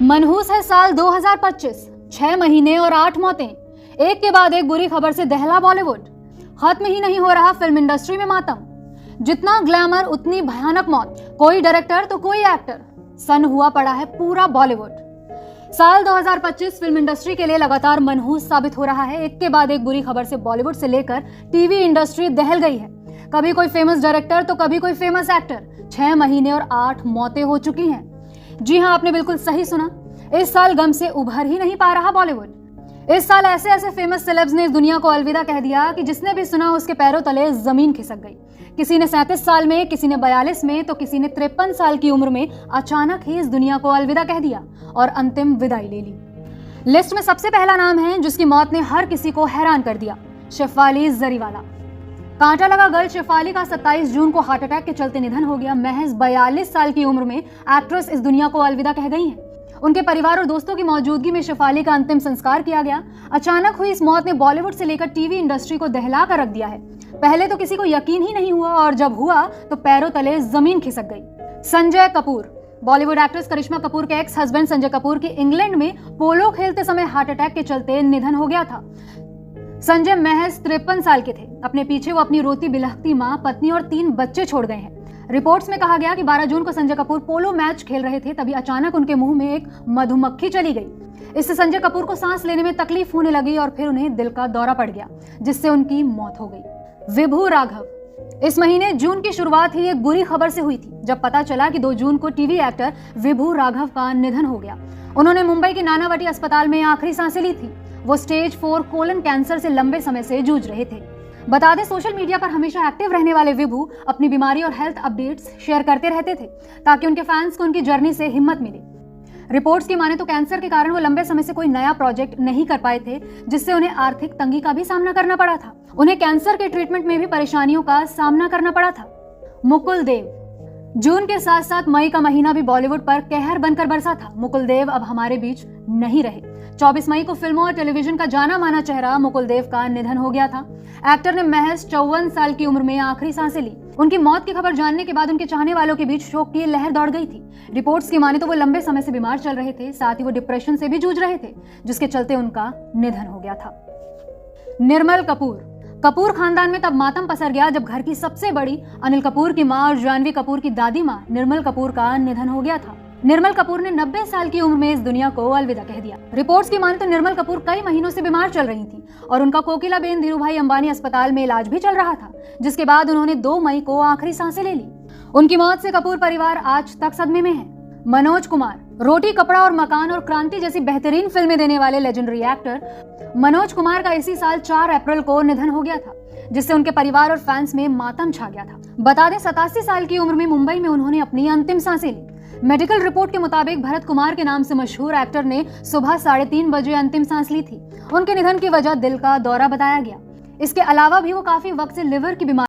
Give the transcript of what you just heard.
मनहूस है साल 2025, 6 महीने और 8 मौतें, एक के बाद एक बुरी खबर से दहला बॉलीवुड। खत्म ही नहीं हो रहा फिल्म इंडस्ट्री में मातम। जितना ग्लैमर उतनी भयानक मौत, कोई डायरेक्टर तो कोई एक्टर, सन हुआ पड़ा है पूरा बॉलीवुड। साल 2025 फिल्म इंडस्ट्री के लिए लगातार मनहूस साबित हो रहा है। एक के बाद एक बुरी खबर से बॉलीवुड से लेकर टीवी इंडस्ट्री दहल गई है। कभी कोई फेमस डायरेक्टर तो कभी कोई फेमस एक्टर। 6 महीने और 8 मौतें हो चुकी हैं। जी हां, आपने बिल्कुल सही सुना। इस साल गम से उभर ही नहीं पा रहा बॉलीवुड। इस साल ऐसे ऐसे फेमस सेलेब्स ने इस दुनिया को अलविदा कह दिया कि जिसने भी सुना उसके पैरों तले जमीन खिसक गई। किसी ने 37 साल में, किसी ने 42 में, तो किसी ने 53 साल की उम्र में अचानक ही इस दुनिया को अलविदा कह दिया और अंतिम विदाई ले ली। लिस्ट में सबसे पहला नाम है जिसकी मौत ने हर किसी को हैरान कर दिया, शेफाली जरीवाला। कांटा लगा गर्ल शेफाली का 27 जून को हार्ट अटैक के चलते निधन हो गया। महज 42 साल की उम्र में एक्ट्रेस इस दुनिया को अलविदा कह गई हैं। उनके परिवार और दोस्तों की मौजूदगी में शेफाली का अंतिम संस्कार किया गया। अचानक हुई इस मौत ने बॉलीवुड से लेकर टीवी इंडस्ट्री को दहला कर रख दिया है। पहले तो किसी को यकीन ही नहीं हुआ और जब हुआ तो पैरों तले जमीन खिसक गई। संजय कपूर। बॉलीवुड एक्ट्रेस करिश्मा कपूर के एक्स हस्बैंड संजय कपूर की इंग्लैंड में पोलो खेलते समय हार्ट अटैक के चलते निधन हो गया था। संजय महज 53 साल के थे। अपने पीछे वो अपनी रोती बिलखती मां, पत्नी और 3 बच्चे छोड़ गए हैं। रिपोर्ट्स में कहा गया कि 12 जून को संजय कपूर पोलो मैच खेल रहे थे, तभी अचानक उनके मुंह में एक मधुमक्खी चली गई। इससे संजय कपूर को सांस लेने में तकलीफ होने लगी और फिर उन्हें दिल का दौरा पड़ गया, जिससे उनकी मौत हो गई। विभू राघव। इस महीने जून की शुरुआत ही एक बुरी खबर से हुई थी, जब पता चला कि 2 जून को टीवी एक्टर विभू राघव का निधन हो गया। उन्होंने मुंबई के नानावटी अस्पताल में आखिरी सांसें ली थी। वो स्टेज 4 कोलन कैंसर से लंबे समय से जूझ रहे थे। बता दें, सोशल मीडिया पर हमेशा एक्टिव रहने वाले विभू अपनी बीमारी और हेल्थ अपडेट्स शेयर करते रहते थे, ताकि उनके फैंस को उनकी जर्नी से हिम्मत मिले। रिपोर्ट्स की माने तो कैंसर के कारण वो लंबे समय से कोई नया प्रोजेक्ट नहीं कर पाए थे, जिससे उन्हें आर्थिक तंगी का भी सामना करना पड़ा था। उन्हें कैंसर के ट्रीटमेंट में भी परेशानियों का सामना करना पड़ा था। मुकुल देव। जून के साथ साथ मई का महीना भी बॉलीवुड पर कहर बनकर बरसा था। मुकुल देव अब हमारे बीच नहीं रहे। 24 मई को फिल्मों और टेलीविजन का जाना माना चेहरा मुकुल देव का निधन हो गया था। एक्टर ने महज 54 साल की उम्र में आखिरी सांसें ली। उनकी मौत की खबर जानने के बाद उनके चाहने वालों के बीच शोक की लहर दौड़ गई थी। रिपोर्ट्स की माने तो वो लंबे समय से बीमार चल रहे थे, साथ ही वो डिप्रेशन से भी जूझ रहे थे, जिसके चलते उनका निधन हो गया था। निर्मल कपूर। कपूर खानदान में तब मातम पसर गया जब घर की सबसे बड़ी अनिल कपूर की मां और जानवी कपूर की दादी मां निर्मल कपूर का निधन हो गया था। निर्मल कपूर ने 90 साल की उम्र में इस दुनिया को अलविदा कह दिया। रिपोर्ट्स की माने तो निर्मल कपूर कई महीनों से बीमार चल रही थी और उनका कोकिलाबेन धीरूभाई अंबानी अस्पताल में इलाज भी चल रहा था, जिसके बाद उन्होंने 2 मई को आखिरी सांसें ले ली। उनकी मौत से कपूर परिवार आज तक सदमे में है। मनोज कुमार। रोटी, कपड़ा और मकान और क्रांति जैसी बेहतरीन फिल्में देने वाले लेजेंडरी एक्टर मनोज कुमार का इसी साल 4 अप्रैल को निधन हो गया था, जिससे उनके परिवार और फैंस में मातम छा गया था। बता दें, 87 साल की उम्र में मुंबई में उन्होंने अपनी अंतिम सांसें ली। मेडिकल रिपोर्ट के मुताबिक भरत कुमार के नाम से मशहूर एक्टर ने सुबह 3:30 बजे अंतिम सांस ली थी। उनके निधन की वजह दिल का दौरा बताया गया। इसके अलावा भी वो काफी वक्त से लिवर की बीमारी